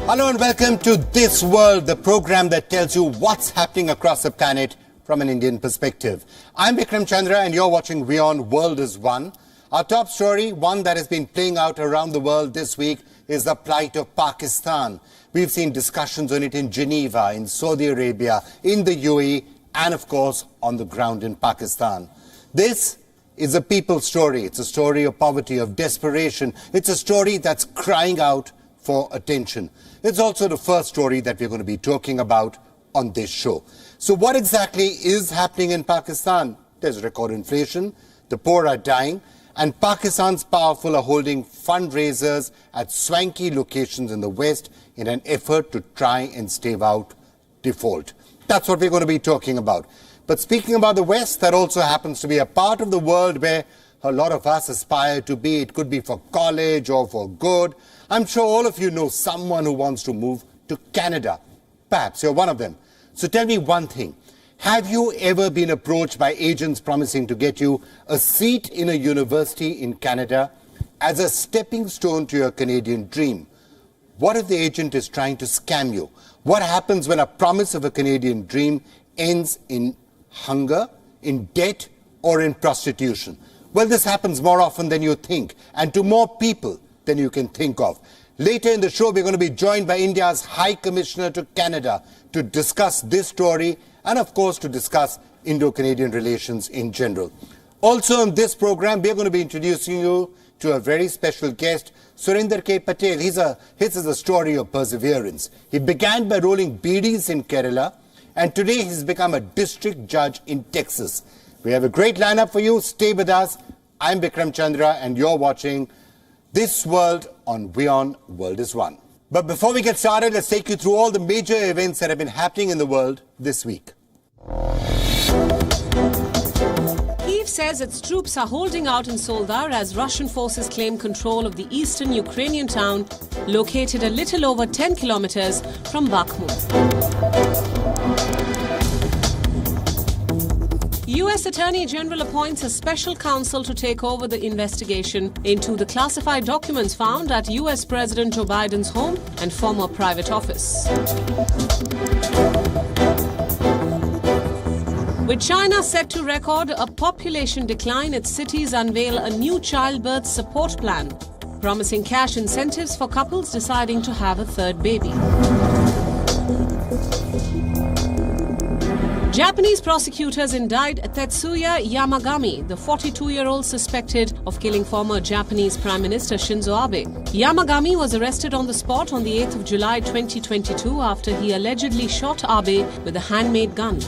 Hello and welcome to This World, the program that tells you what's happening across the planet from an Indian perspective. I'm Vikram Chandra and you're watching WION World is One. Our top story, one that has been playing out around the world this week, is the plight of Pakistan. We've seen discussions on it in Geneva, in Saudi Arabia, in the UAE, and of course on the ground in Pakistan. This is a people's story. It's a story of poverty, of desperation. It's a story that's crying out for attention. It's also the first story that we're going to be talking about on this show. So what exactly is happening in Pakistan? There's record inflation, the poor are dying, and Pakistan's powerful are holding fundraisers at swanky locations in the West in an effort to try and stave out default. That's what we're going to be talking about. But speaking about the West, that also happens to be a part of the world where a lot of us aspire to be. It could be for college or for good. I'm sure all of you know someone who wants to move to Canada. Perhaps you're one of them. So tell me one thing. Have you ever been approached by agents promising to get you a seat in a university in Canada as a stepping stone to your Canadian dream? What if the agent is trying to scam you? What happens when a promise of a Canadian dream ends in hunger, in debt, or in prostitution? Well, this happens more often than you think, and to more people than you can think of. Later in the show, we're going to be joined by India's High Commissioner to Canada to discuss this story and, of course, to discuss Indo-Canadian relations in general. Also on this program, we're going to be introducing you to a very special guest, Surinder K. Patel. His is a story of perseverance. He began by rolling beedis in Kerala, and today he's become a district judge in Texas. We have a great lineup for you. Stay with us. I'm Vikram Chandra, and you're watching This World on WION World is One. But before we get started, let's take you through all the major events that have been happening in the world this week. Kyiv says its troops are holding out in Soledar as Russian forces claim control of the eastern Ukrainian town located a little over 10 kilometers from Bakhmut. U.S. Attorney General appoints a special counsel to take over the investigation into the classified documents found at U.S. President Joe Biden's home and former private office. With China set to record a population decline, its cities unveil a new childbirth support plan, promising cash incentives for couples deciding to have a third baby. Japanese prosecutors indict Tetsuya Yamagami, the 42-year-old suspected of killing former Japanese Prime Minister Shinzo Abe. Yamagami was arrested on the spot on the 8th of July 2022 after he allegedly shot Abe with a handmade gun.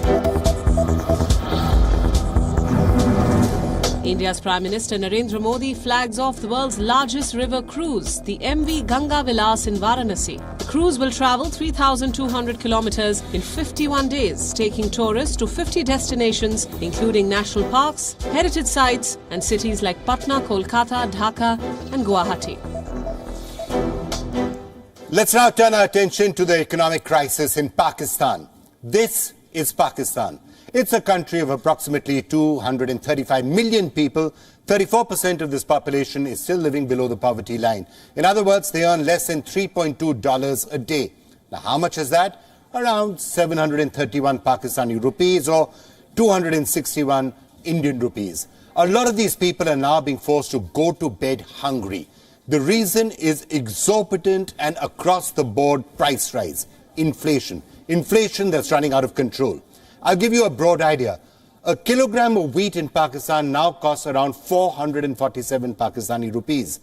India's Prime Minister Narendra Modi flags off the world's largest river cruise, the MV Ganga Vilas in Varanasi. The cruise will travel 3,200 kilometers in 51 days, taking tourists to 50 destinations, including national parks, heritage sites, and cities like Patna, Kolkata, Dhaka, and Guwahati. Let's now turn our attention to the economic crisis in Pakistan. This is Pakistan. It's a country of approximately 235 million people. 34% of this population is still living below the poverty line. In other words, they earn less than $3.2 a day. Now, how much is that? Around 731 Pakistani rupees or 261 Indian rupees. A lot of these people are now being forced to go to bed hungry. The reason is exorbitant and across-the-board price rise. Inflation. Inflation that's running out of control. I'll give you a broad idea. A kilogram of wheat in Pakistan now costs around 447 Pakistani rupees.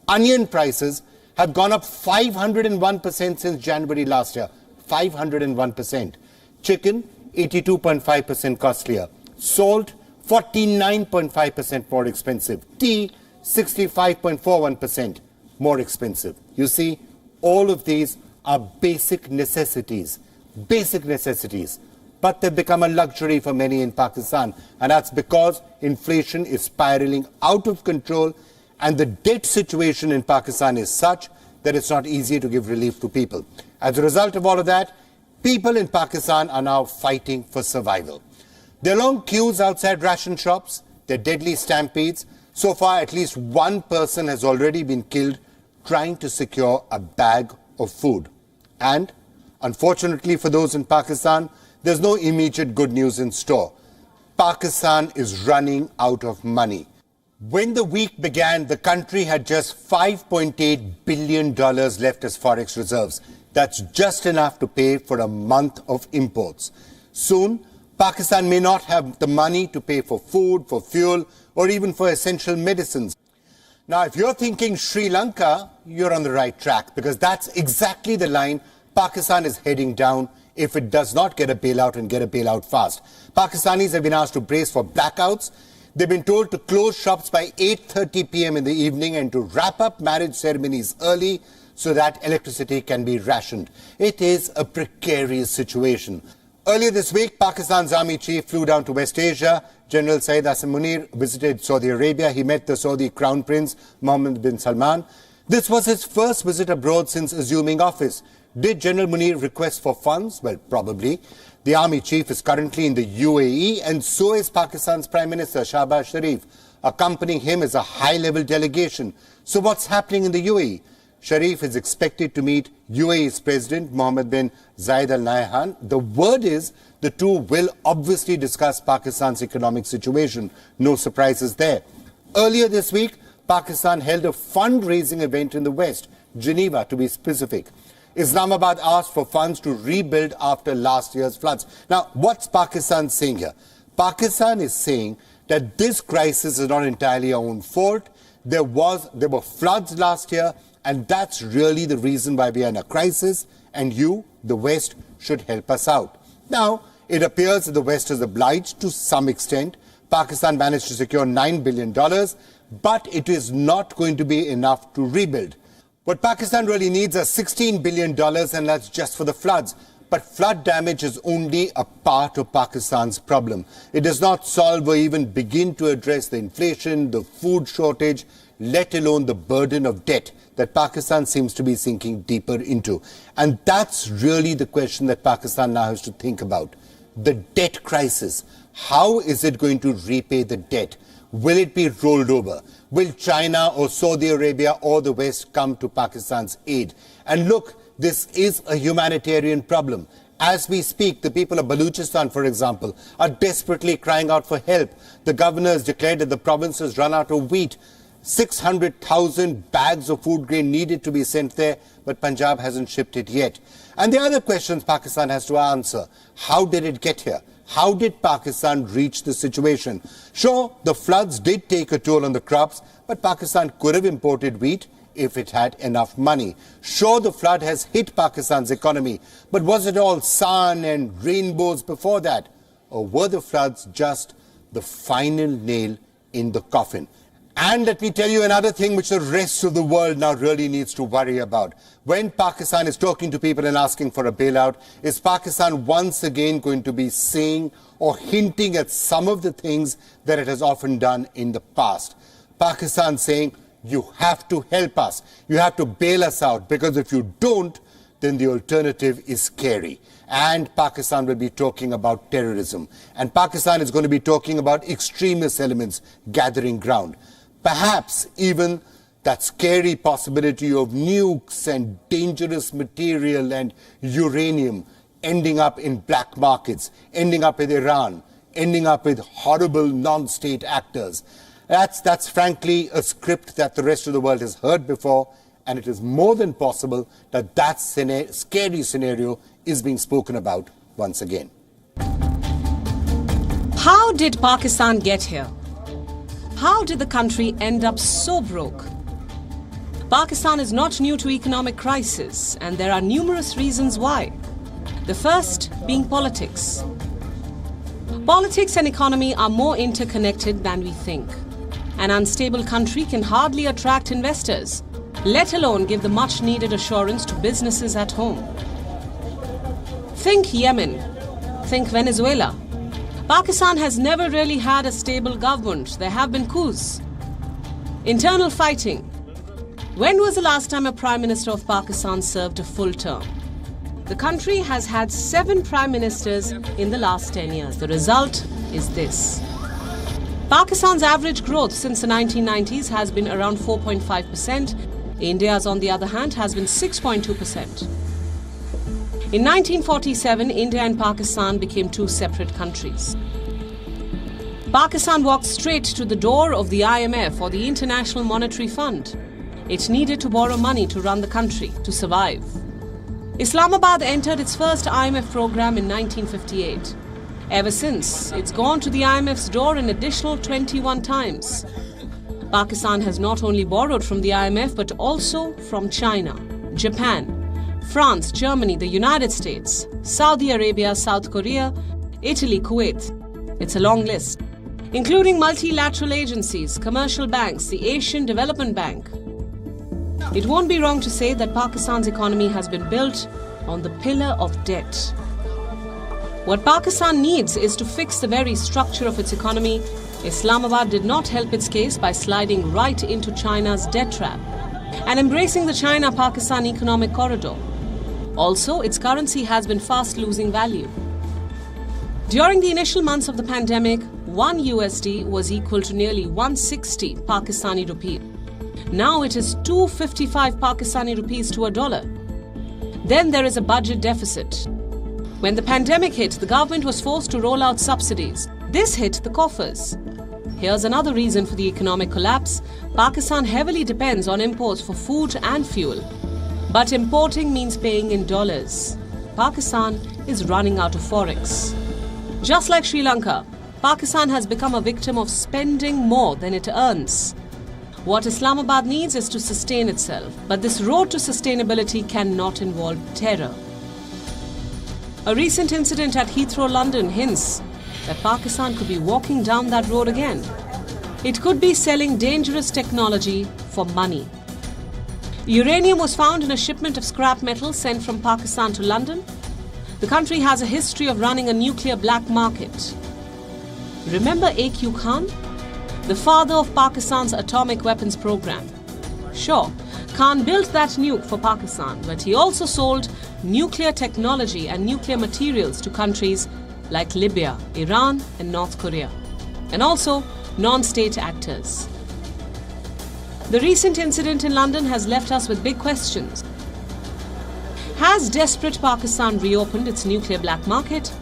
Onion prices have gone up 501% since January last year. 501%. Chicken, 82.5% costlier. Salt, 49.5% more expensive. Tea, 65.41% more expensive. You see, all of these are basic necessities. Basic necessities. But they've become a luxury for many in Pakistan. And that's because inflation is spiraling out of control and the debt situation in Pakistan is such that it's not easy to give relief to people. As a result of all of that, people in Pakistan are now fighting for survival. There are long queues outside ration shops. There are deadly stampedes. So far, at least one person has already been killed trying to secure a bag of food. And, unfortunately for those in Pakistan, there's no immediate good news in store. Pakistan is running out of money. When the week began, the country had just $5.8 billion left as forex reserves. That's just enough to pay for a month of imports. Soon, Pakistan may not have the money to pay for food, for fuel, or even for essential medicines. Now, if you're thinking Sri Lanka, you're on the right track, because that's exactly the line Pakistan is heading down if it does not get a bailout and get a bailout fast. Pakistanis have been asked to brace for blackouts. They've been told to close shops by 8:30 p.m. in the evening and to wrap up marriage ceremonies early so that electricity can be rationed. It is a precarious situation. Earlier this week, Pakistan's army chief flew down to West Asia. General Syed Asim Munir visited Saudi Arabia. He met the Saudi Crown Prince Mohammed bin Salman. This was his first visit abroad since assuming office. Did General Munir request for funds? Well, probably. The army chief is currently in the UAE, and so is Pakistan's Prime Minister Shahbaz Sharif. Accompanying him is a high-level delegation. So what's happening in the UAE? Sharif is expected to meet UAE's President Mohammed bin Zayed Al Nahyan. The word is the two will obviously discuss Pakistan's economic situation. No surprises there. Earlier this week, Pakistan held a fundraising event in the West, Geneva to be specific. Islamabad asked for funds to rebuild after last year's floods. Now, what's Pakistan saying here? Pakistan is saying that this crisis is not entirely our own fault. There were floods last year, and that's really the reason why we are in a crisis, and you, the West, should help us out. Now, it appears that the West is obliged to some extent. Pakistan managed to secure $9 billion, but it is not going to be enough to rebuild. What Pakistan really needs is $16 billion, and that's just for the floods. But flood damage is only a part of Pakistan's problem. It does not solve or even begin to address the inflation, the food shortage, let alone the burden of debt that Pakistan seems to be sinking deeper into. And that's really the question that Pakistan now has to think about. The debt crisis. How is it going to repay the debt? Will it be rolled over? Will China or Saudi Arabia or the West come to Pakistan's aid? And look, this is a humanitarian problem. As we speak, the people of Balochistan, for example, are desperately crying out for help. The governor has declared that the province has run out of wheat. 600,000 bags of food grain needed to be sent there, but Punjab hasn't shipped it yet. And the other questions Pakistan has to answer. How did it get here? How did Pakistan reach this situation? Sure, the floods did take a toll on the crops, but Pakistan could have imported wheat if it had enough money. Sure, the flood has hit Pakistan's economy, but was it all sun and rainbows before that? Or were the floods just the final nail in the coffin? And let me tell you another thing which the rest of the world now really needs to worry about. When Pakistan is talking to people and asking for a bailout, is Pakistan once again going to be saying or hinting at some of the things that it has often done in the past? Pakistan saying, you have to help us. You have to bail us out, because if you don't, then the alternative is scary. And Pakistan will be talking about terrorism. And Pakistan is going to be talking about extremist elements gathering ground. Perhaps even that scary possibility of nukes and dangerous material and uranium ending up in black markets, ending up with Iran, ending up with horrible non-state actors. That's frankly a script that the rest of the world has heard before, and it is more than possible that that scary scenario is being spoken about once again. How did Pakistan get here? How did the country end up so broke? Pakistan is not new to economic crisis, and there are numerous reasons why. The first being politics. Politics and economy are more interconnected than we think. An unstable country can hardly attract investors, let alone give the much-needed assurance to businesses at home. Think Yemen. Think Venezuela. Pakistan has never really had a stable government. There have been coups. Internal fighting. When was the last time a Prime Minister of Pakistan served a full term? The country has had 7 Prime Ministers in the last 10 years. The result is this. Pakistan's average growth since the 1990s has been around 4.5%. India's, on the other hand, has been 6.2%. In 1947, India and Pakistan became two separate countries. Pakistan walked straight to the door of the IMF or the International Monetary Fund. It needed to borrow money to run the country, to survive. Islamabad entered its first IMF program in 1958. Ever since, it's gone to the IMF's door an additional 21 times. Pakistan has not only borrowed from the IMF but also from China, Japan, France, Germany, the United States, Saudi Arabia, South Korea, Italy, Kuwait. It's a long list, including multilateral agencies, commercial banks, the Asian Development Bank. It won't be wrong to say that Pakistan's economy has been built on the pillar of debt. What Pakistan needs is to fix the very structure of its economy. Islamabad did not help its case by sliding right into China's debt trap and embracing the China-Pakistan economic corridor. Also, its currency has been fast losing value. During the initial months of the pandemic, 1 USD was equal to nearly 160 Pakistani rupee. Now it is 255 Pakistani rupees to a dollar. Then there is a budget deficit. When the pandemic hit, the government was forced to roll out subsidies. This hit the coffers. Here's another reason for the economic collapse. Pakistan heavily depends on imports for food and fuel. But importing means paying in dollars. Pakistan is running out of forex. Just like Sri Lanka, Pakistan has become a victim of spending more than it earns. What Islamabad needs is to sustain itself, but this road to sustainability cannot involve terror. A recent incident at Heathrow, London hints that Pakistan could be walking down that road again. It could be selling dangerous technology for money. Uranium was found in a shipment of scrap metal sent from Pakistan to London. The country has a history of running a nuclear black market. Remember A.Q. Khan, the father of Pakistan's atomic weapons program? Sure, Khan built that nuke for Pakistan, but he also sold nuclear technology and nuclear materials to countries like Libya, Iran and North Korea, and also non-state actors. The recent incident in London has left us with big questions. Has desperate Pakistan reopened its nuclear black market?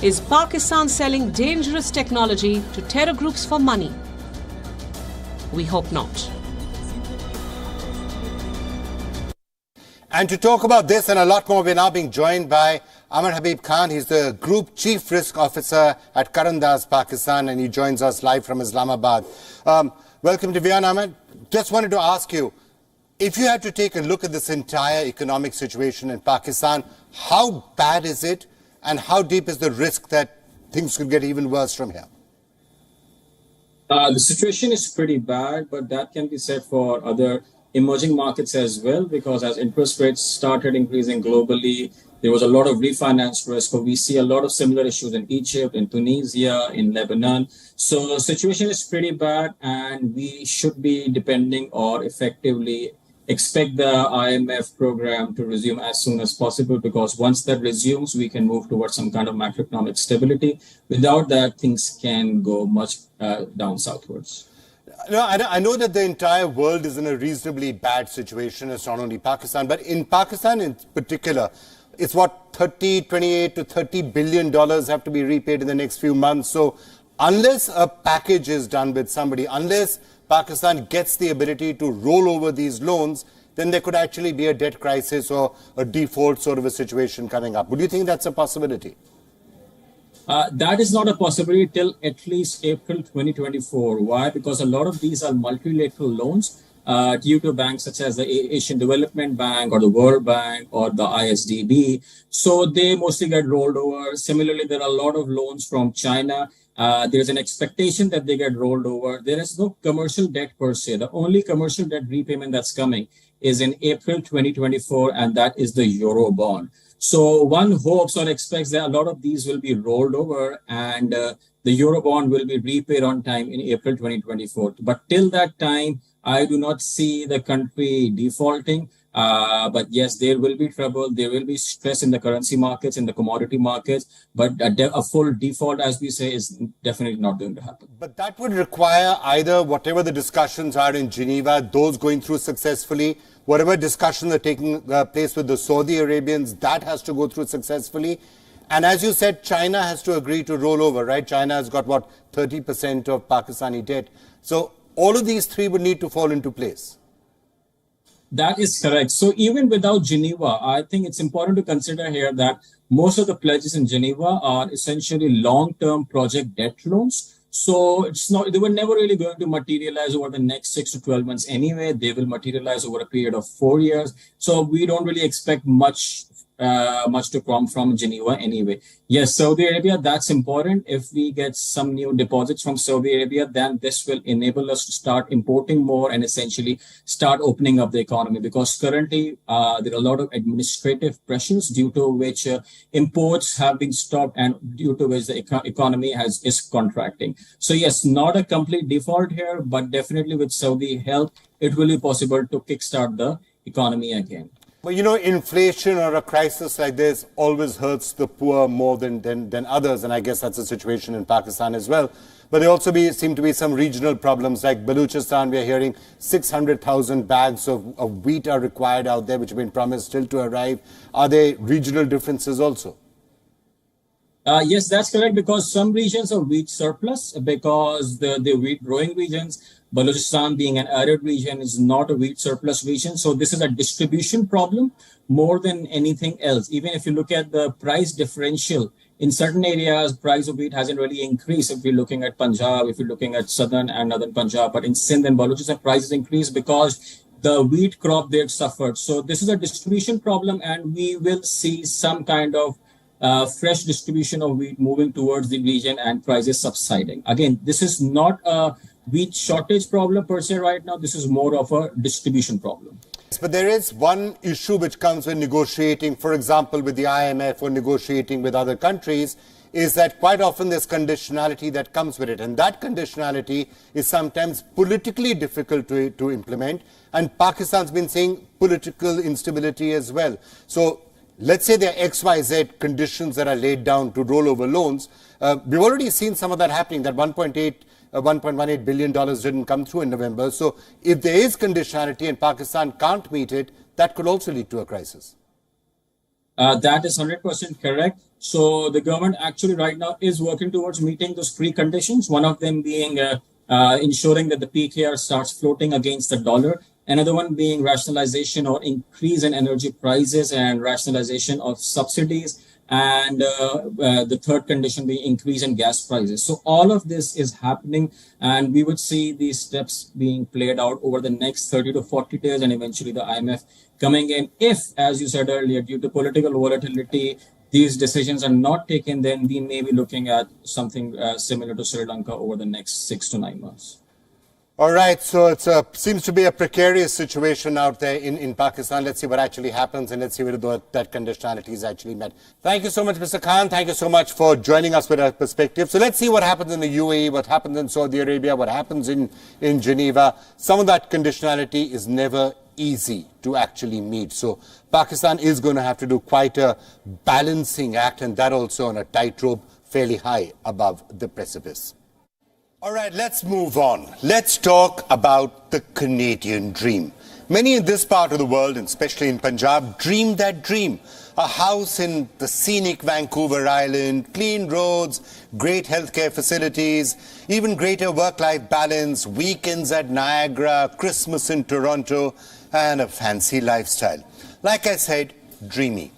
Is Pakistan selling dangerous technology to terror groups for money? We hope not. And to talk about this and a lot more, we're now being joined by Amar Habib Khan. He's the Group Chief Risk Officer at Karandas, Pakistan, and he joins us live from Islamabad. Welcome to WION, Amar. Just wanted to ask you, if you had to take a look at this entire economic situation in Pakistan, how bad is it and how deep is the risk that things could get even worse from here? The situation is pretty bad, but that can be said for other emerging markets as well, because as interest rates started increasing globally, there was a lot of refinance risk. So we see a lot of similar issues in Egypt, in Tunisia, in Lebanon. So the situation is pretty bad, and we should be depending or effectively expect the IMF program to resume as soon as possible, because once that resumes, we can move towards some kind of macroeconomic stability. Without that, things can go much down southwards. No, I know that the entire world is in a reasonably bad situation. It's not only Pakistan, but in Pakistan in particular, it's what, 28 to $30 billion have to be repaid in the next few months. So unless a package is done with somebody, unless Pakistan gets the ability to roll over these loans, then there could actually be a debt crisis or a default sort of a situation coming up. Would you think that's a possibility? That is not a possibility till at least April 2024. Why? Because a lot of these are multilateral loans due to banks such as the Asian Development Bank or the World Bank or the ISDB. So they mostly get rolled over. Similarly, there are a lot of loans from China. There's an expectation that they get rolled over. There is no commercial debt per se. The only commercial debt repayment that's coming is in April 2024, and that is the Euro bond. So one hopes or expects that a lot of these will be rolled over and the Eurobond will be repaid on time in April 2024. But till that time, I do not see the country defaulting. But yes, there will be trouble. There will be stress in the currency markets, in the commodity markets. But a full default, as we say, is definitely not going to happen. But that would require either whatever the discussions are in Geneva, those going through successfully, whatever discussions are taking place with the Saudi Arabians, that has to go through successfully. And as you said, China has to agree to roll over, right? China has got, what, 30% of Pakistani debt. So all of these three would need to fall into place. That is correct. So even without Geneva, I think it's important to consider here that most of the pledges in Geneva are essentially long-term project debt loans. So they were never really going to materialize over the next 6 to 12 months anyway. They will materialize over a period of 4 years. So we don't really expect much to come from Geneva anyway. Yes, Saudi Arabia, that's important. If we get some new deposits from Saudi Arabia, then this will enable us to start importing more and essentially start opening up the economy, because currently there are a lot of administrative pressures due to which imports have been stopped and due to which the economy is contracting. So yes, not a complete default here, but definitely with Saudi help, it will be possible to kickstart the economy again. Well, you know, inflation or a crisis like this always hurts the poor more than others, and I guess that's the situation in Pakistan as well. But there also seem to be some regional problems, like Baluchistan. We are hearing 600,000 bags of wheat are required out there, which have been promised still to arrive. Are there regional differences also? Yes, that's correct, because some regions are wheat surplus, because the wheat growing regions, Balochistan being an arid region, is not a wheat surplus region. So this is a distribution problem more than anything else. Even if you look at the price differential, in certain areas, price of wheat hasn't really increased. If you're looking at Punjab, if you're looking at southern and northern Punjab, but in Sindh and Balochistan, prices increased because the wheat crop there suffered. So this is a distribution problem, and we will see some kind of fresh distribution of wheat moving towards the region and prices subsiding. Again, this is not a wheat shortage problem per se right now. This is more of a distribution problem. But there is one issue which comes when negotiating, for example, with the IMF or negotiating with other countries, is that quite often there's conditionality that comes with it. And that conditionality is sometimes politically difficult to implement. And Pakistan's been saying political instability as well. So let's say there are XYZ conditions that are laid down to roll over loans. We've already seen some of that happening. That $1.18 billion didn't come through in November. So if there is conditionality and Pakistan can't meet it, that could also lead to a crisis. That is 100% correct. So the government actually right now is working towards meeting those preconditions. One of them being ensuring that the PKR starts floating against the dollar. Another one being rationalization or increase in energy prices and rationalization of subsidies. And the third condition being increase in gas prices. So all of this is happening, and we would see these steps being played out over the next 30 to 40 days, and eventually the IMF coming in. If, as you said earlier, due to political volatility, these decisions are not taken, then we may be looking at something similar to Sri Lanka over the next 6 to 9 months. All right, so it seems to be a precarious situation out there in Pakistan. Let's see what actually happens, and let's see whether that conditionality is actually met. Thank you so much, Mr. Khan. Thank you so much for joining us with our perspective. So let's see what happens in the UAE, what happens in Saudi Arabia, what happens in Geneva. Some of that conditionality is never easy to actually meet. So Pakistan is going to have to do quite a balancing act, and that also on a tightrope fairly high above the precipice. All right, let's move on. Let's talk about the Canadian dream. Many in this part of the world, and especially in Punjab, dream that dream. A house in the scenic Vancouver Island, clean roads, great healthcare facilities, even greater work-life balance, weekends at Niagara, Christmas in Toronto, and a fancy lifestyle. Like I said, dreamy.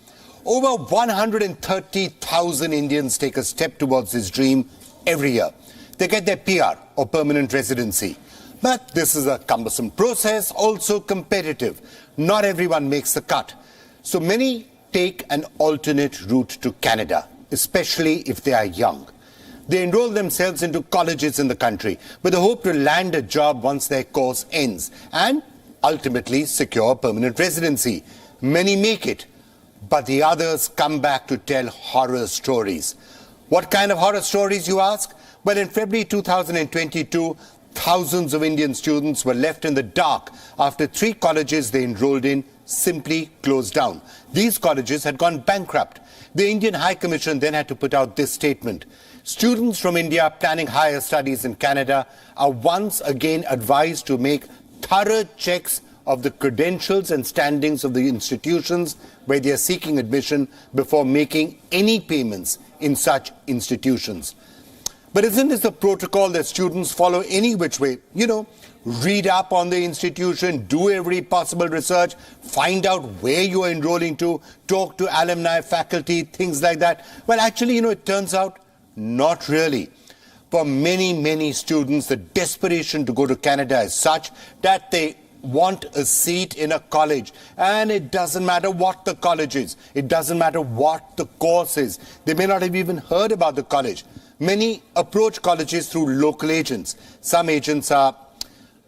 Over 130,000 Indians take a step towards this dream every year. They get their PR or permanent residency. But this is a cumbersome process, also competitive. Not everyone makes the cut. So many take an alternate route to Canada, especially if they are young. They enroll themselves into colleges in the country with the hope to land a job once their course ends and ultimately secure permanent residency. Many make it, but the others come back to tell horror stories. What kind of horror stories, you ask? Well, in February 2022, Thousands of Indian students were left in the dark after 3 colleges they enrolled in simply closed down. These colleges had gone bankrupt. The Indian High Commission then had to put out this statement. Students from India planning higher studies in Canada are once again advised to make thorough checks of the credentials and standings of the institutions where they are seeking admission before making any payments in such institutions. But isn't this a protocol that students follow any which way? Read up on the institution, do every possible research, find out where you are enrolling to, talk to alumni, faculty, things like that. Well, actually, it turns out not really. For many, many students, the desperation to go to Canada is such that they want a seat in a college. And it doesn't matter what the college is. It doesn't matter what the course is. They may not have even heard about the college. Many approach colleges through local agents. Some agents are,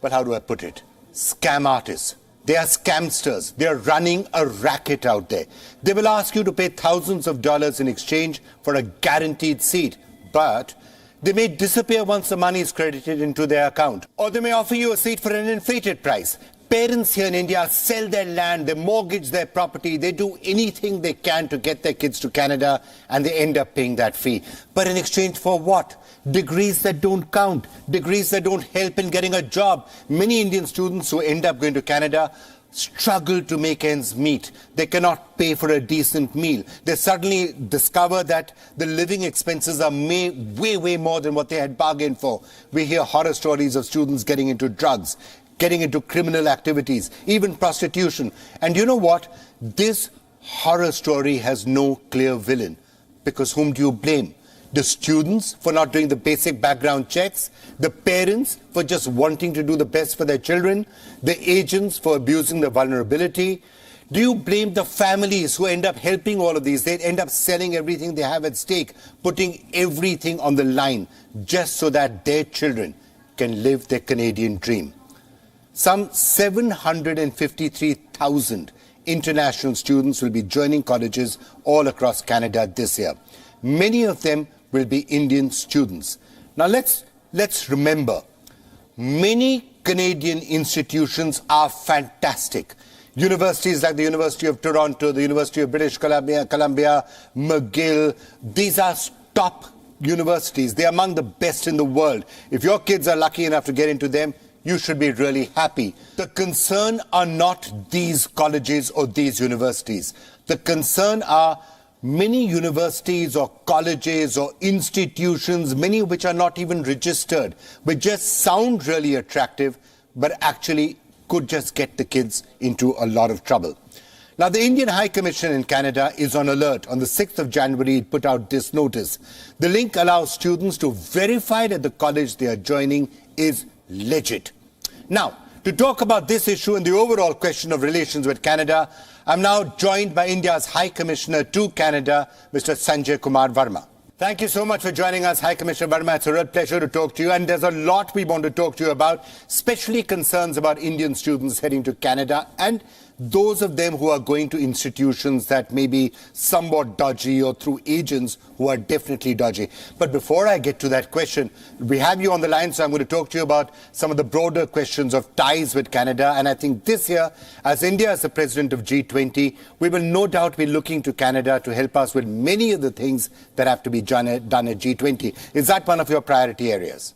well, how do I put it? Scam artists. They are scamsters. They are running a racket out there. They will ask you to pay thousands of dollars in exchange for a guaranteed seat. But they may disappear once the money is credited into their account. Or they may offer you a seat for an inflated price. Parents here in India sell their land, they mortgage their property, they do anything they can to get their kids to Canada, and they end up paying that fee. But in exchange for what? Degrees that don't count, degrees that don't help in getting a job. Many Indian students who end up going to Canada struggle to make ends meet. They cannot pay for a decent meal. They suddenly discover that the living expenses are way more than what they had bargained for. We hear horror stories of students getting into drugs, getting into criminal activities, even prostitution. And you know what? This horror story has no clear villain. Because whom do you blame? The students for not doing the basic background checks, the parents for just wanting to do the best for their children, the agents for abusing the vulnerability. Do you blame the families who end up helping all of these? They end up selling everything they have at stake, putting everything on the line just so that their children can live their Canadian dream. Some 753,000 international students will be joining colleges all across Canada this year. Many of them will be Indian students. Now let's remember, many Canadian institutions are fantastic. Universities like the University of Toronto, the University of British Columbia, McGill, these are top universities. They are among the best in the world. If your kids are lucky enough to get into them, you should be really happy. The concern are not these colleges or these universities. The concern are many universities or colleges or institutions, many of which are not even registered, which just sound really attractive, but actually could just get the kids into a lot of trouble. Now, the Indian High Commission in Canada is on alert. On the 6th of January, it put out this notice. The link allows students to verify that the college they are joining is legit. Now, to talk about this issue and the overall question of relations with Canada, I'm now joined by India's High Commissioner to Canada, Mr. Sanjay Kumar Verma. Thank you so much for joining us, High Commissioner Verma. It's a real pleasure to talk to you. And there's a lot we want to talk to you about, especially concerns about Indian students heading to Canada and those of them who are going to institutions that may be somewhat dodgy or through agents who are definitely dodgy. But before I get to that question, we have you on the line, so I'm going to talk to you about some of the broader questions of ties with Canada. And I think this year, as India is the president of G20, we will no doubt be looking to Canada to help us with many of the things that have to be done at G20. Is that one of your priority areas?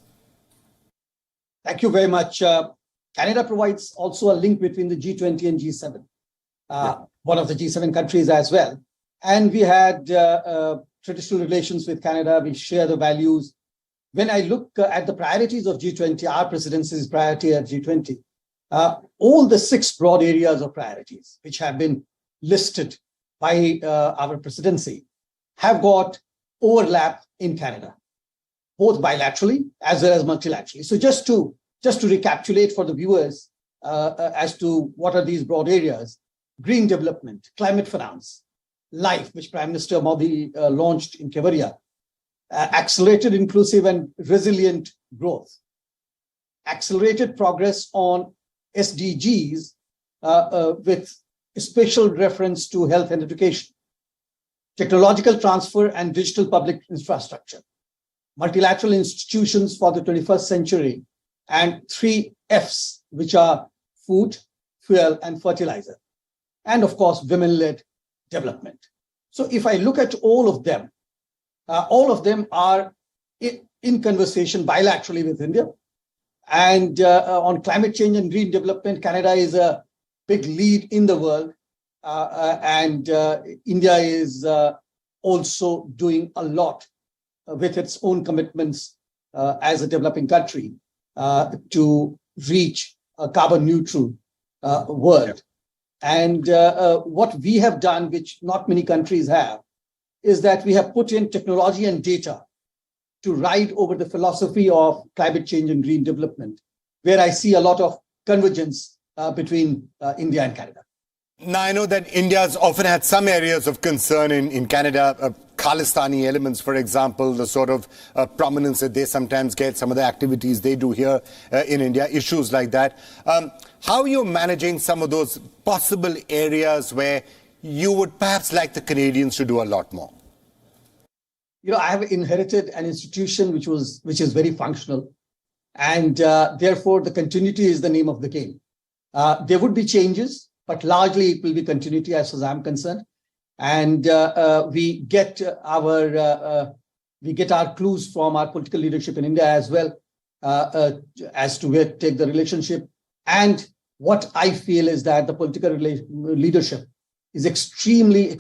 Thank you very much. Canada provides also a link between the G20 and G7, one of the G7 countries as well. And we had traditional relations with Canada. We share the values. When I look at the priorities of G20, our presidency's priority at G20, all the 6 broad areas of priorities, which have been listed by our presidency, have got overlap in Canada, both bilaterally as well as multilaterally. So just to recapitulate for the viewers as to what are these broad areas: green development, climate finance, life, which Prime Minister Modi launched in Kevadia, accelerated, inclusive and resilient growth, accelerated progress on SDGs with special reference to health and education, technological transfer and digital public infrastructure, multilateral institutions for the 21st century, and 3 Fs, which are food, fuel, and fertilizer. And of course, women-led development. So if I look at all of them are in conversation bilaterally with India. And on climate change and green development, Canada is a big lead in the world. And India is also doing a lot with its own commitments as a developing country to reach a carbon neutral world. And what we have done, which not many countries have, is that we have put in technology and data to ride over the philosophy of climate change and green development, where I see a lot of convergence between India and Canada. Now, I know that India has often had some areas of concern in Canada, Khalistani elements, for example, the sort of prominence that they sometimes get, some of the activities they do here in India, issues like that. How are you managing some of those possible areas where you would perhaps like the Canadians to do a lot more? I have inherited an institution which is very functional, and therefore the continuity is the name of the game. There would be changes, but largely it will be continuity as far as I'm concerned. And we get our clues from our political leadership in India as well as to where to take the relationship. And what I feel is that the political leadership is extremely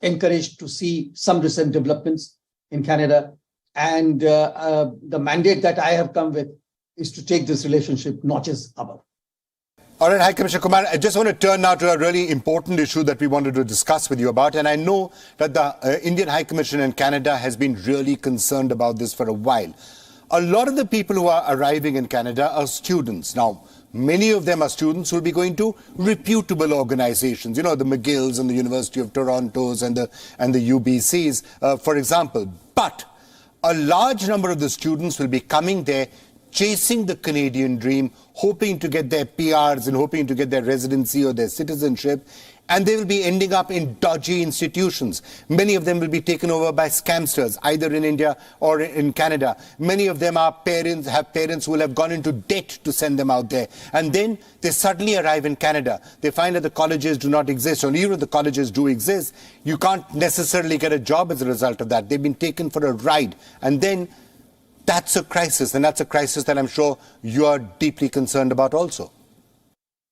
encouraged to see some recent developments in Canada. And the mandate that I have come with is to take this relationship notches above. All right, High Commissioner Kumar, I just want to turn now to a really important issue that we wanted to discuss with you about. And I know that the Indian High Commission in Canada has been really concerned about this for a while. A lot of the people who are arriving in Canada are students. Now, many of them are students who will be going to reputable organizations, the McGills and the University of Toronto's and the UBC's, for example. But a large number of the students will be coming there chasing the Canadian dream, hoping to get their PRs and hoping to get their residency or their citizenship, and they will be ending up in dodgy institutions. Many of them will be taken over by scamsters, either in India or in Canada. Many of them have parents who will have gone into debt to send them out there. And then they suddenly arrive in Canada. They find that the colleges do not exist, or even if the colleges do exist, you can't necessarily get a job as a result of that. They've been taken for a ride. And then that's a crisis, and that's a crisis that I'm sure you are deeply concerned about also.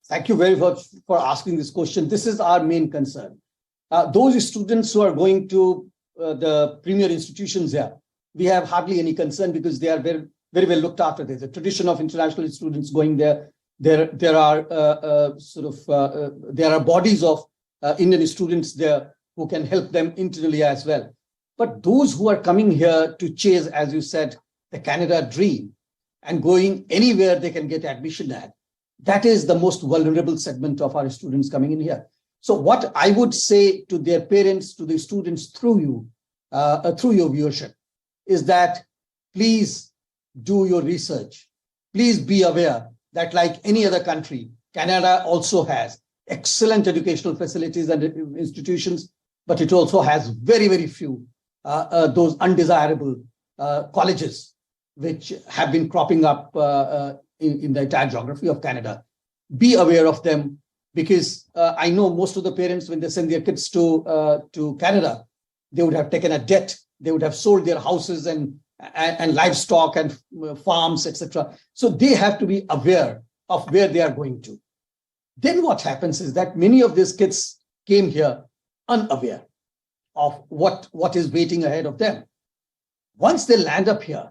Thank you very much for asking this question. This is our main concern. Those students who are going to the premier institutions here, we have hardly any concern because they are very, very well looked after. There's a tradition of international students going there. There are bodies of Indian students there who can help them internally as well. But those who are coming here to chase, as you said, the Canada dream and going anywhere they can get admission at, that is the most vulnerable segment of our students coming in here. So what I would say to their parents, to the students through your viewership, is that please do your research. Please be aware that like any other country, Canada also has excellent educational facilities and institutions, but it also has very, very few those undesirable colleges which have been cropping up in the entire geography of Canada. Be aware of them, because I know most of the parents, when they send their kids to Canada, they would have taken a debt. They would have sold their houses and livestock and farms, etc. So they have to be aware of where they are going to. Then what happens is that many of these kids came here unaware of what is waiting ahead of them. Once they land up here,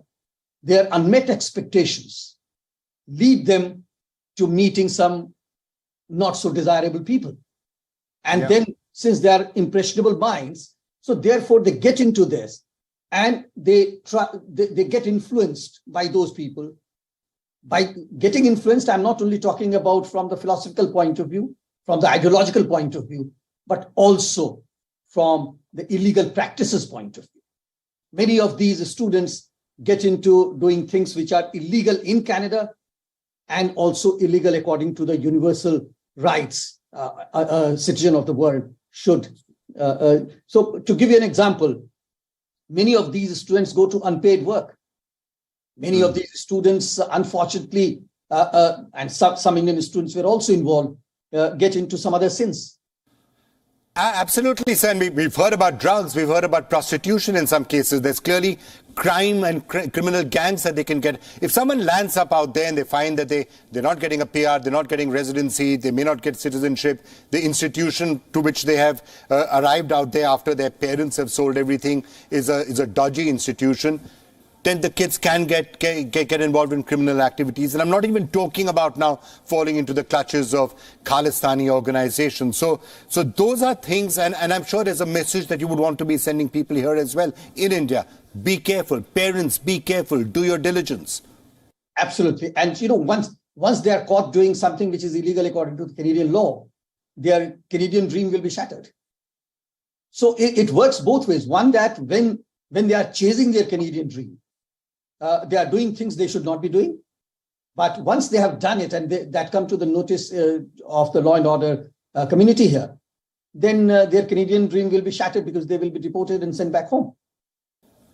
their unmet expectations lead them to meeting some not so desirable people. And then, since they are impressionable minds, so therefore they get into this and they get influenced by those people. By getting influenced, I'm not only talking about from the philosophical point of view, from the ideological point of view, but also from the illegal practices point of view. Many of these students get into doing things which are illegal in Canada and also illegal according to the universal rights a citizen of the world should. So to give you an example, many of these students go to unpaid work. Many of these students, unfortunately, and some Indian students were also involved, get into some other sins. Absolutely, sir. And we've heard about drugs. We've heard about prostitution in some cases. There's clearly crime and criminal gangs that they can get. If someone lands up out there and they find that they're not getting a PR, they're not getting residency, they may not get citizenship, the institution to which they have arrived out there after their parents have sold everything is a dodgy institution, then the kids can get involved in criminal activities. And I'm not even talking about now falling into the clutches of Khalistani organizations. So those are things, and I'm sure there's a message that you would want to be sending people here as well in India. Be careful. Parents, be careful. Do your diligence. Absolutely. And, once they are caught doing something which is illegal according to the Canadian law, their Canadian dream will be shattered. So it works both ways. One, that when they are chasing their Canadian dream, they are doing things they should not be doing. But once they have done it and that come to the notice of the law and order community here, then their Canadian dream will be shattered because they will be deported and sent back home.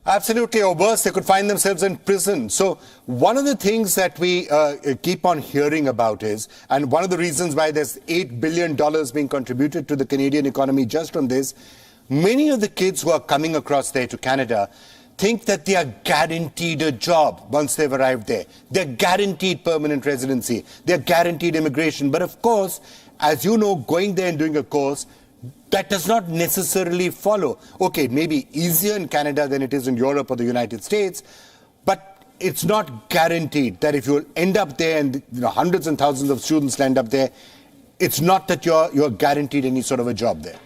Absolutely, or worse, they could find themselves in prison. So one of the things that we keep on hearing about is, and one of the reasons why there's $8 billion being contributed to the Canadian economy just from this, many of the kids who are coming across there to Canada think that they are guaranteed a job once they've arrived there. They're guaranteed permanent residency. They're guaranteed immigration. But of course, as you know, going there and doing a course, that does not necessarily follow. Okay, it may be easier in Canada than it is in Europe or the United States, but it's not guaranteed that if you end up there and hundreds and thousands of students land up there, it's not that you're guaranteed any sort of a job there.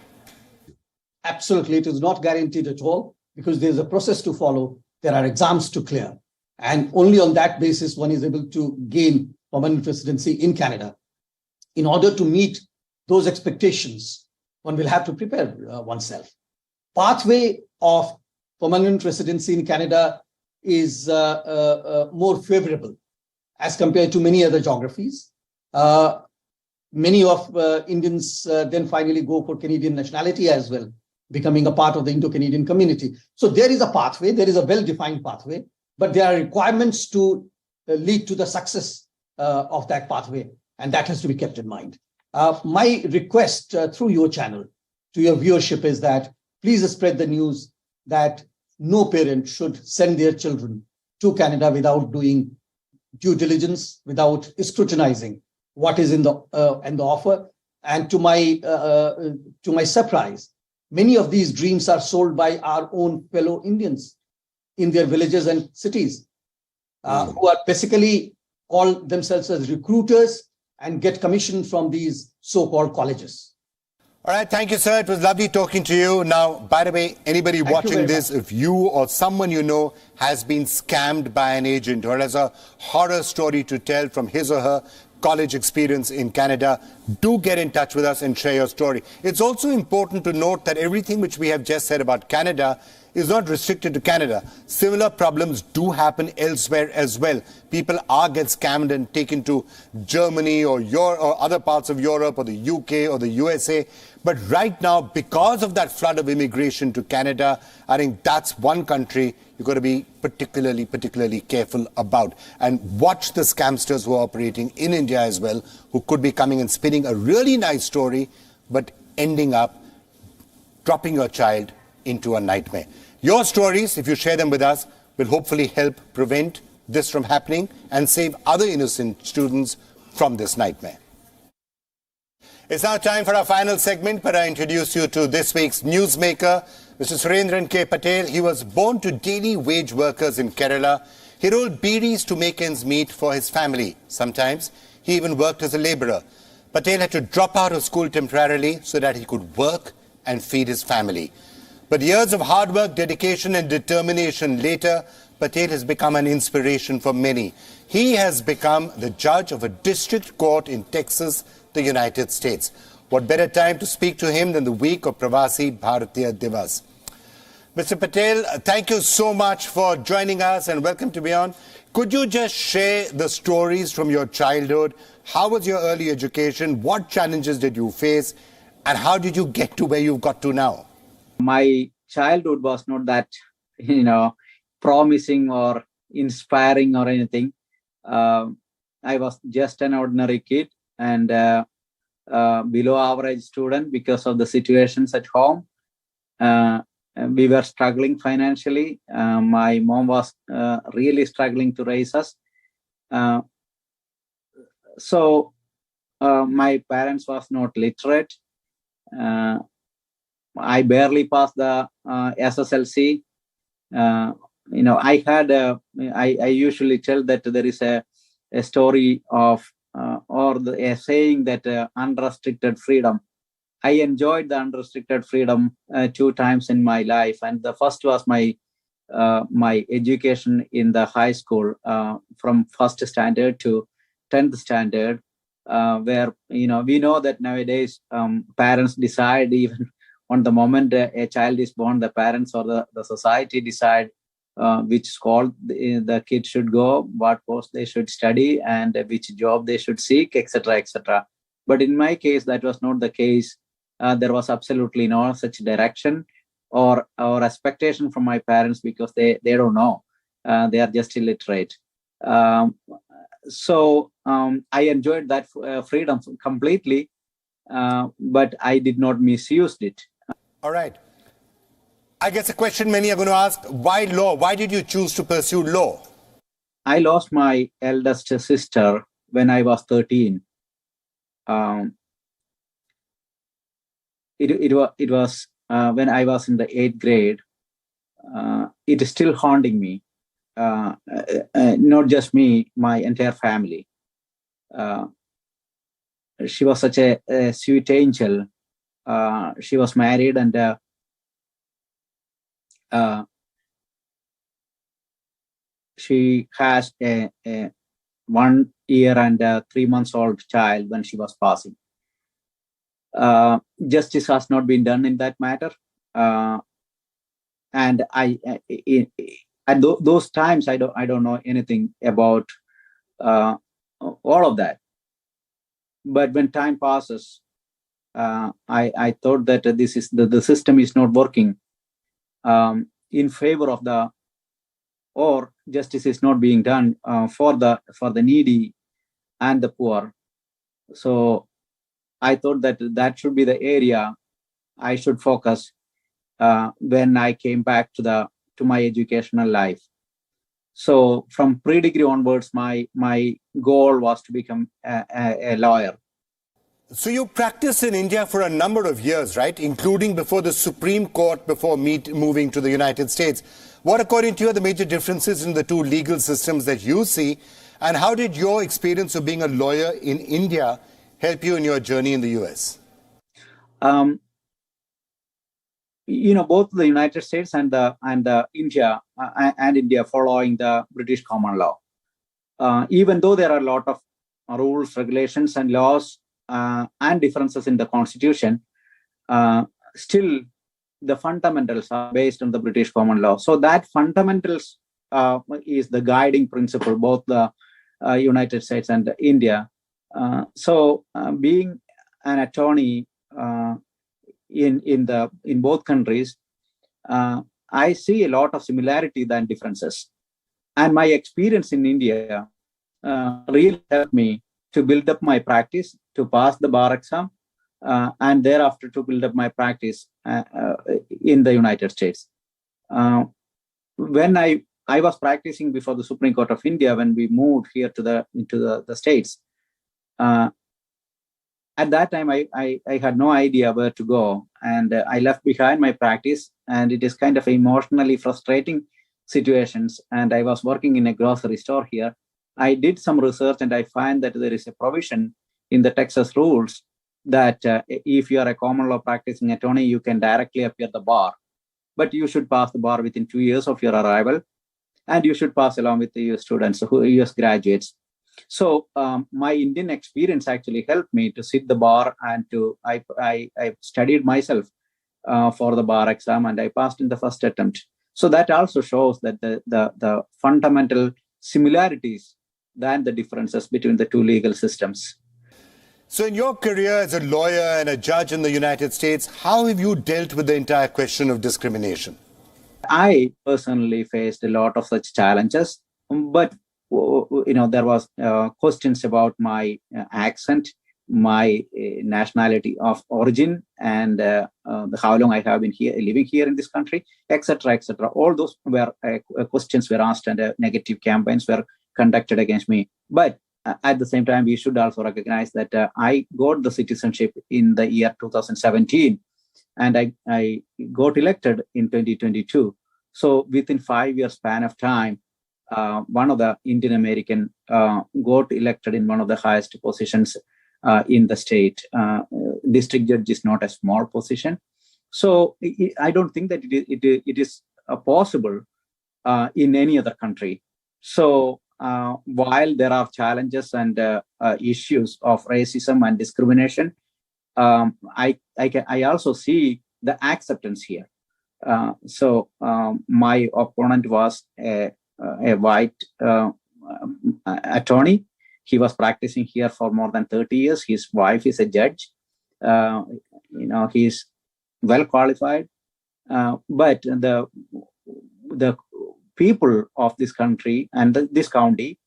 Absolutely, it is not guaranteed at all, because there's a process to follow. There are exams to clear. And only on that basis, one is able to gain permanent residency in Canada. In order to meet those expectations, one will have to prepare oneself. Pathway of permanent residency in Canada is more favorable as compared to many other geographies. Many of Indians then finally go for Canadian nationality as well, becoming a part of the Indo-Canadian community. So there is a pathway, there is a well-defined pathway, but there are requirements to lead to the success of that pathway, and that has to be kept in mind. My request through your channel to your viewership is that please spread the news that no parent should send their children to Canada without doing due diligence, without scrutinizing what is in the offer. And to my surprise, many of these dreams are sold by our own fellow Indians in their villages and cities, who are basically call themselves as recruiters and get commission from these so-called colleges. All right, thank you, sir. It was lovely talking to you. Now, by the way, anybody watching this, if you or someone you know has been scammed by an agent or has a horror story to tell from his or her college experience in Canada, do get in touch with us and share your story. It's also important to note that everything which we have just said about Canada is not restricted to Canada. Similar problems do happen elsewhere as well. People get scammed and taken to Germany or other parts of Europe or the UK or the USA. But right now, because of that flood of immigration to Canada, I think that's one country you've got to be particularly careful about. And watch the scamsters who are operating in India as well, who could be coming and spinning a really nice story, but ending up dropping your child into a nightmare. Your stories, if you share them with us, will hopefully help prevent this from happening and save other innocent students from this nightmare. It's now time for our final segment, but I introduce you to this week's newsmaker, Mr. Surendran K. Patel. He was born to daily wage workers in Kerala. He rolled beedies to make ends meet for his family. Sometimes he even worked as a labourer. Patel had to drop out of school temporarily so that he could work and feed his family. But years of hard work, dedication and determination later, Patel has become an inspiration for many. He has become the judge of a district court in Texas, the United States. What better time to speak to him than the week of Pravasi Bharatiya Divas. Mr. Patel, thank you so much for joining us and welcome to WION. Could you just share the stories from your childhood? How was your early education? What challenges did you face? And how did you get to where you've got to now? My childhood was not that, promising or inspiring or anything. I was just an ordinary kid and below average student because of the situations at home. We were struggling financially. My mom was really struggling to raise us. So my parents was not literate. I barely passed the SSLC. I usually tell that there is a story of a saying that unrestricted freedom. I enjoyed the unrestricted freedom 2 times in my life, and the first was my education in the high school from first standard to 10th standard, where we know that nowadays parents decide even on the moment a child is born, the parents or the society decide which school the kid should go, what course they should study, and which job they should seek, etc., etc. But in my case, that was not the case. There was absolutely no such direction or expectation from my parents because they don't know. They are just illiterate. So I enjoyed that freedom completely, but I did not misuse it. All right. I guess a question many are going to ask, why law? Why did you choose to pursue law? I lost my eldest sister when I was 13. It was when I was in the 8th grade. It is still haunting me. Not just me, my entire family. She was such a sweet angel. She was married and she has a 1 year and 3 months old child when she was passing. Justice has not been done in that matter. And at those times, I don't know anything about all of that. But when time passes, I thought that this is the system is not working in favor of or justice is not being done for the needy and the poor. So I thought that should be the area I should focus when I came back to my educational life. So from pre-degree onwards, my goal was to become a lawyer. So you practiced in India for a number of years, right? Including before the Supreme Court, before moving to the United States. What, according to you, are the major differences in the two legal systems that you see? And how did your experience of being a lawyer in India help you in your journey in the US? Both the United States and India following the British common law. Even though there are a lot of rules, regulations, and laws and differences in the constitution, still the fundamentals are based on the British common law. So that fundamentals is the guiding principle, both the United States and India. So being an attorney in both countries, I see a lot of similarity than differences. And my experience in India really helped me to build up my practice, to pass the bar exam, and thereafter to build up my practice in the United States. When I was practicing before the Supreme Court of India, when we moved here into the States, at that time, I had no idea where to go, and I left behind my practice, and it is kind of emotionally frustrating situations. And I was working in a grocery store here. I did some research, and I find that there is a provision in the Texas rules that if you are a common law practicing attorney, you can directly appear the bar, but you should pass the bar within 2 years of your arrival, and you should pass along with the US students, US graduates. So my Indian experience actually helped me to sit the bar, and I studied myself for the bar exam, and I passed in the first attempt. So that also shows that the fundamental similarities than the differences between the two legal systems. So in your career as a lawyer and a judge in the United States, how have you dealt with the entire question of discrimination? I personally faced a lot of such challenges. But there was questions about my accent, my nationality of origin, and how long I have been here, living here in this country, etc., etc. All those were questions were asked, and negative campaigns were conducted against me. But at the same time, we should also recognize that I got the citizenship in the year 2017, and I got elected in 2022. So within 5 years span of time, one of the Indian American got elected in one of the highest positions in the state. District judge is not a small position. So I don't think that it is possible in any other country. So while there are challenges and issues of racism and discrimination, I also see the acceptance here. So my opponent was a white attorney. He was practicing here for more than 30 years. His wife is a judge. He's well qualified. But the people of this country and this county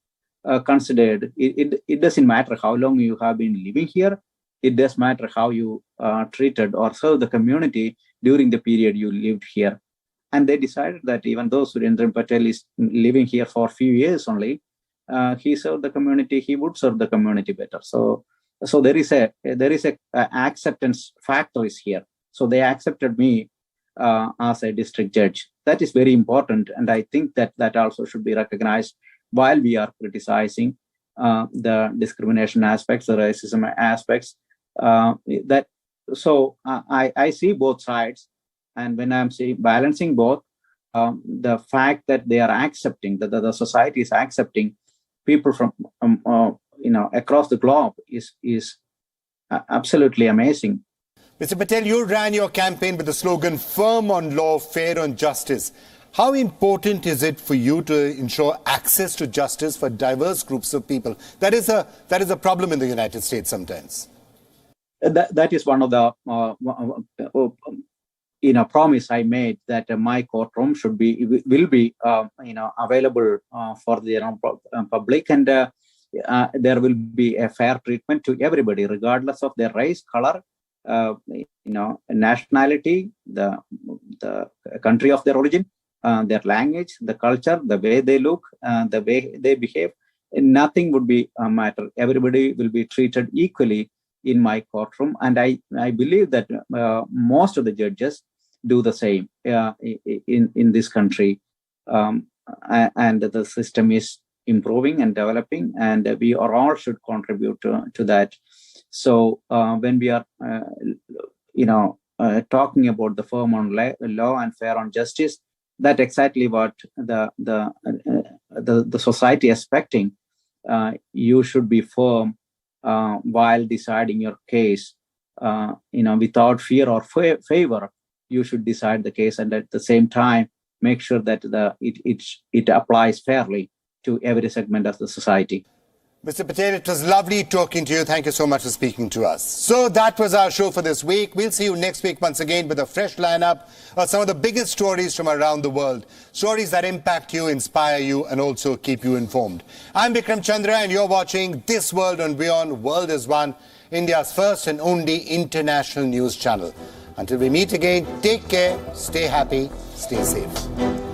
considered it doesn't matter how long you have been living here. It does matter how you treated or served the community during the period you lived here. And they decided that even though Surendran Patel is living here for a few years only, he served the community, he would serve the community better. So there is a acceptance factor is here. So they accepted me as a district judge. That is very important, and I think that also should be recognized while we are criticizing the discrimination aspects, the racism aspects. I see both sides, and when I'm balancing both, the fact that they are accepting, that the society is accepting people from across the globe is absolutely amazing. Mr. Patel, you ran your campaign with the slogan "Firm on law, fair on justice." How important is it for you to ensure access to justice for diverse groups of people? That is a problem in the United States sometimes. That is one of the promise I made, that my courtroom will be available for the public, and there will be a fair treatment to everybody, regardless of their race, color, nationality, the country of their origin, their language, the culture, the way they look, the way they behave. Nothing would be a matter. Everybody will be treated equally in my courtroom, and I believe that most of the judges do the same in this country, and the system is improving and developing, and we all should contribute to that. So when we are talking about the firm on law and fair on justice, that's exactly what the society is expecting. You should be firm while deciding your case, without fear or favor. You should decide the case, and at the same time make sure that it applies fairly to every segment of the society. Mr. Patel, it was lovely talking to you. Thank you so much for speaking to us. So that was our show for this week. We'll see you next week once again with a fresh lineup of some of the biggest stories from around the world. Stories that impact you, inspire you, and also keep you informed. I'm Vikram Chandra, and you're watching This World on WION World is One, India's first and only international news channel. Until we meet again, take care, stay happy, stay safe.